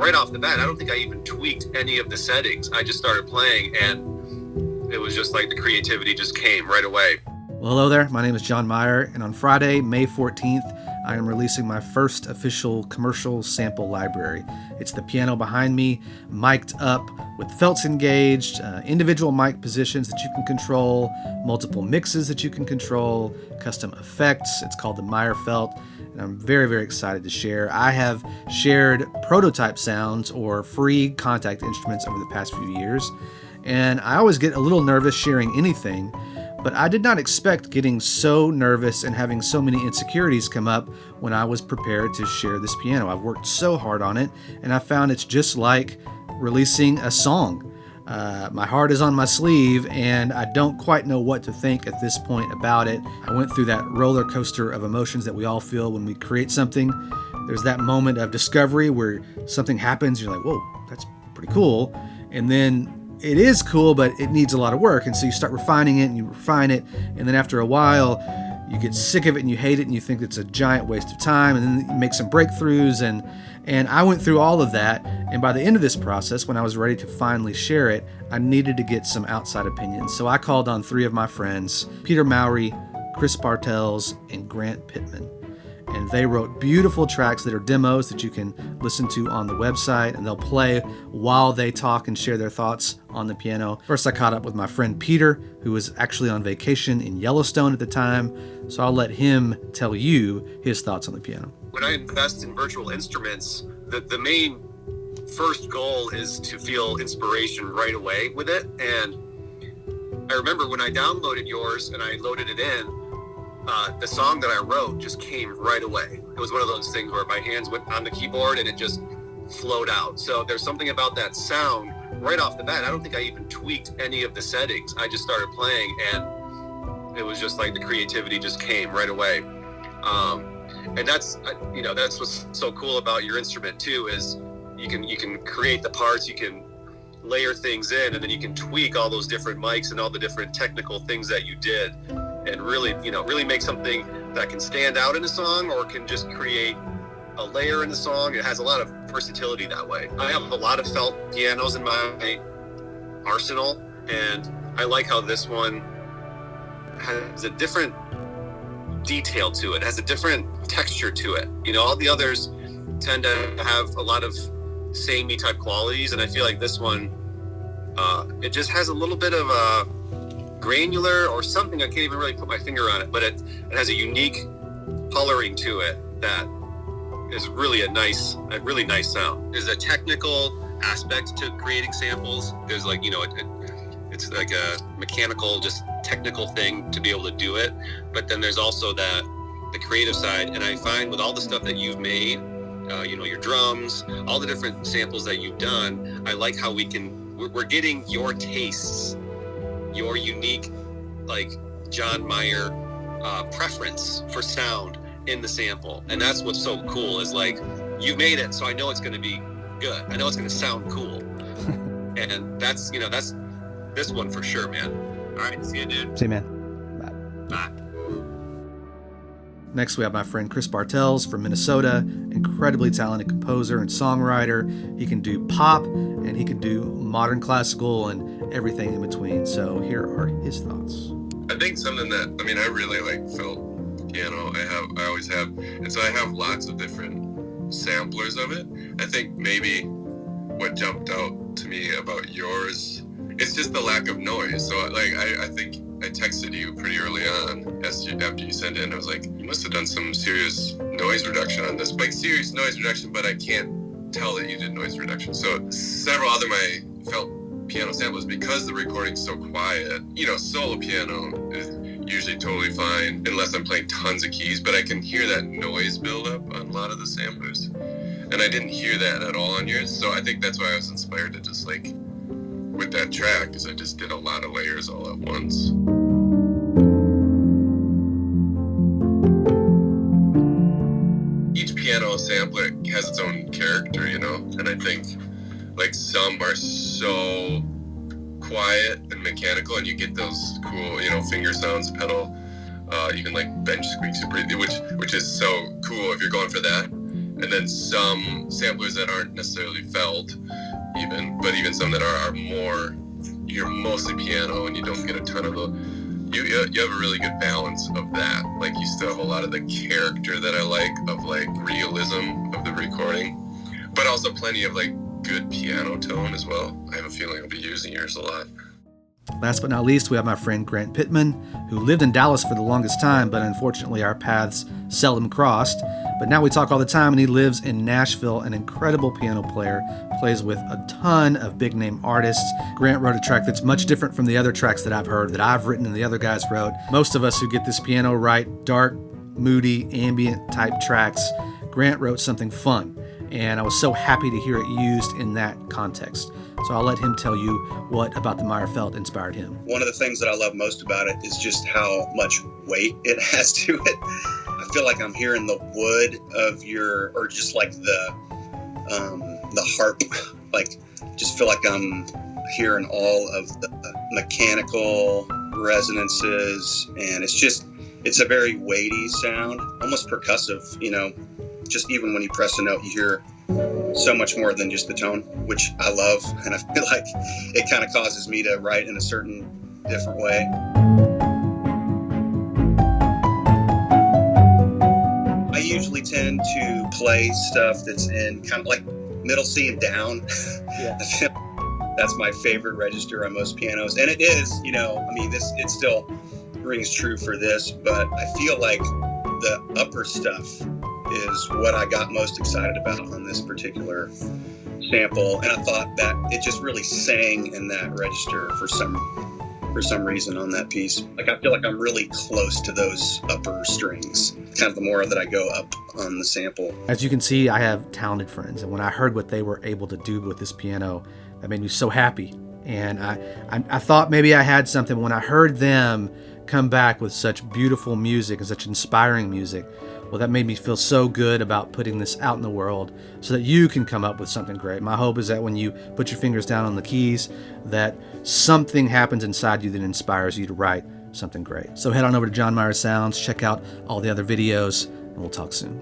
right off the bat, I don't think I even tweaked any of the settings. I just started playing, and it was just like the creativity just came right away. Well, hello there. My name is John Meyer, and on Friday, May 14th, I am releasing my first official commercial sample library. It's the piano behind me, mic'd up with felts engaged, individual mic positions that you can control, multiple mixes that you can control, custom effects. It's called the Meyer Felt, and I'm very, very excited to share. I have shared prototype sounds or free contact instruments over the past few years, and I always get a little nervous sharing anything, but I did not expect getting so nervous and having so many insecurities come up when I was prepared to share this piano. I've worked so hard on it, and I found it's just like releasing a song. My heart is on my sleeve, and I don't quite know what to think at this point about it. I went through that roller coaster of emotions that we all feel when we create something. There's that moment of discovery where something happens, you're like, whoa, that's pretty cool. And then it is cool, but it needs a lot of work. And so you start refining it and you refine it. And then after a while, you get sick of it and you hate it and you think it's a giant waste of time. And then you make some breakthroughs. And I went through all of that. And by the end of this process, when I was ready to finally share it, I needed to get some outside opinions. So I called on three of my friends, Peter Mowery, Chris Bartlett, and Grant Pittman. And they wrote beautiful tracks that are demos that you can listen to on the website, and they'll play while they talk and share their thoughts on the piano. First, I caught up with my friend Peter, who was actually on vacation in Yellowstone at the time, so I'll let him tell you his thoughts on the piano. When I invest in virtual instruments, the main first goal is to feel inspiration right away with it. And I remember when I downloaded yours and I loaded it in, the song that I wrote just came right away. It was one of those things where my hands went on the keyboard and it just flowed out. So there's something about that sound right off the bat. I don't think I even tweaked any of the settings. I just started playing, and it was just like the creativity just came right away. And that's what's so cool about your instrument too, is you can create the parts, you can layer things in, and then you can tweak all those different mics and all the different technical things that you did, and really make something that can stand out in a song or can just create a layer in the song. It has a lot of versatility that way. I have a lot of felt pianos in my arsenal, and I like how this one has a different detail to it, has a different texture to it. All the others tend to have a lot of samey type qualities, and I feel like this one, it just has a little bit of a granular or something. I can't even really put my finger on it, but it has a unique coloring to it that is really a really nice sound. There's a technical aspect to creating samples. There's it's like a mechanical, just technical thing to be able to do it. But then there's also the creative side. And I find with all the stuff that you've made, your drums, all the different samples that you've done, I like how we're getting your tastes, your unique, like John Meyer preference for sound in the sample. And that's what's so cool, is like, you made it, so I know it's going to be good. I know it's going to sound cool. And that's this one for sure, man. All right, see you, dude. See you, man. Bye. Next, we have my friend Chris Bartlett from Minnesota, incredibly talented composer and songwriter. He can do pop, and he can do modern classical and everything in between. So here are his thoughts. I think something that, I really like felt piano. I always have. And so I have lots of different samplers of it. I think maybe what jumped out to me about yours, it's just the lack of noise. So I think I texted you pretty early on after you sent it in. I was like, you must have done some serious noise reduction on this. Like, serious noise reduction, but I can't tell that you did noise reduction. So several other my felt piano samples, because the recording's so quiet, solo piano is usually totally fine unless I'm playing tons of keys, but I can hear that noise build up on a lot of the samplers. And I didn't hear that at all on yours. So I think that's why I was inspired to just with that track, because I just did a lot of layers all at once. Each piano sampler has its own character, and I think some are so quiet and mechanical, and you get those cool, finger sounds, pedal, even bench squeaks, which is so cool if you're going for that. and then some samplers that aren't necessarily Felt, but even some that are more, you're mostly piano and you don't get a ton of you have a really good balance of that. Like, you still have a lot of the character that I like, of like realism of the recording, but also plenty of like good piano tone as well. I have a feeling I'll be using yours a lot. Last but not least, we have my friend Grant Pittman, who lived in Dallas for the longest time, but unfortunately our paths seldom crossed. But now we talk all the time, and he lives in Nashville, an incredible piano player, plays with a ton of big-name artists. Grant wrote a track that's much different from the other tracks that I've heard, that I've written and the other guys wrote. Most of us who get this piano right, dark, moody, ambient type tracks, Grant wrote something fun, and I was so happy to hear it used in that context. So I'll let him tell you what about the Meyer Felt inspired him. One of the things that I love most about it is just how much weight it has to it. I feel like I'm hearing the wood of or just like the harp. Like, just feel like I'm hearing all of the mechanical resonances, and it's a very weighty sound, almost percussive, just even when you press a note, you hear so much more than just the tone, which I love, and I feel like it kind of causes me to write in a certain different way. I usually tend to play stuff that's in kind of like middle C and down. Yeah. That's my favorite register on most pianos, and it is, it still rings true for this, but I feel like the upper stuff is what I got most excited about on this particular sample, and I thought that it just really sang in that register for some reason on that piece. Like, I feel like I'm really close to those upper strings, kind of the more that I go up on the sample. As you can see, I have talented friends, and when I heard what they were able to do with this piano, that made me so happy. And I thought maybe I had something. When I heard them come back with such beautiful music and such inspiring music, well, that made me feel so good about putting this out in the world so that you can come up with something great. My hope is that when you put your fingers down on the keys, that something happens inside you that inspires you to write something great. So head on over to John Meyer Sounds, check out all the other videos, and we'll talk soon.